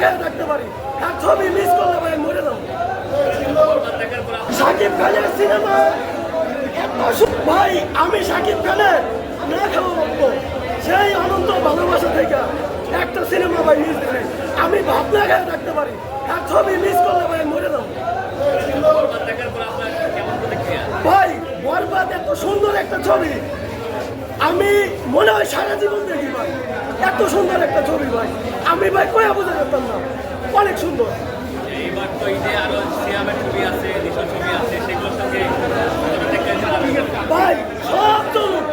খেয়ে থাকতে পারি, আর ছবি মিস করলে ভাই মরে যাবো। শাকিব খানের সিনেমা ভাই, আমি শাকিব খানের না খাওয়া বলবো সেই অনন্ত ভালোবাসা থেকে একটা সিনেমা ভাই মিস করে আমি ভাবনা খেয়ে থাকতে পারি, আর ছবি মিস করলে ভাই মরে যাবো। ভাই বরবাদ এত সুন্দর একটা ছবি, আমি মনে হয় সারা জীবন দেখি ভাই, এত সুন্দর একটা ছবি ভাই, আমি ভাই কয়া বুঝতে পারতাম না, অনেক সুন্দর। ভাই সব চলুক,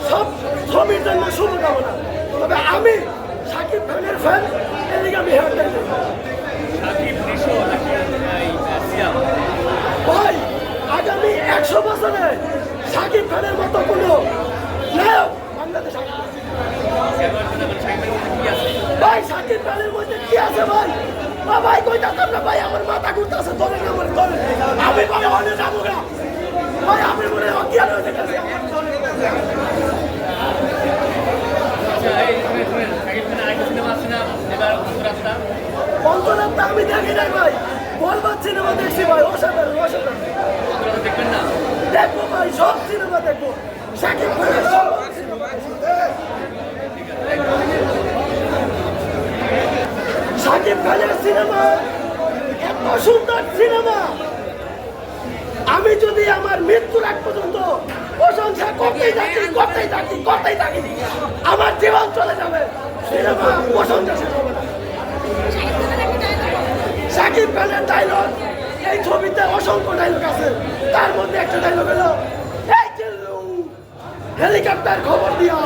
সব ছবির জন্য শুভকামনা, তবে আমি শাকিব খানের ফ্যান, এদিকে আমি হেয়ারটাই দেবো। ভাই আগামী 100 বছরে শাকিব খানের মতো কোনো নায়ক বাংলাদেশ ভাই, শাকিব খানের মধ্যে কি আছে ভাই? ভাই কইতাম না ভাই, আমার মাথা ঘুরতেছে, ধরেন আমার ধরেন, আমি ভাই অনেক যাবো না ভাই, আমি মনে হয় অজ্ঞান হয়ে গেছি। অন্তরাত্মা আমি দেখি নাই ভাই, বরবাদ সিনেমা দেখছি ভাই, অসাধারণ অসাধারণ। দেখবো ভাই, সব সিনেমা দেখবো, শাকিব খানের সব সিনেমা। শাকিব খানের সিনেমা এত সুন্দর সিনেমা, আমি যদি আমার মৃত্যুর আগ পর্যন্ত প্রশংসা করতেই থাকি করতেই থাকি করতেই থাকি, আমার জীবন চলে যাবে, সিনেমা প্রশংসা শেষ হবে না। শাকিব খানের ডায়লগ, এই ছবিতে অসংখ্য ডায়লগ আছে, তার মধ্যে একটা ডায়লগ হলো হেলিকপ্টার খবর দিও।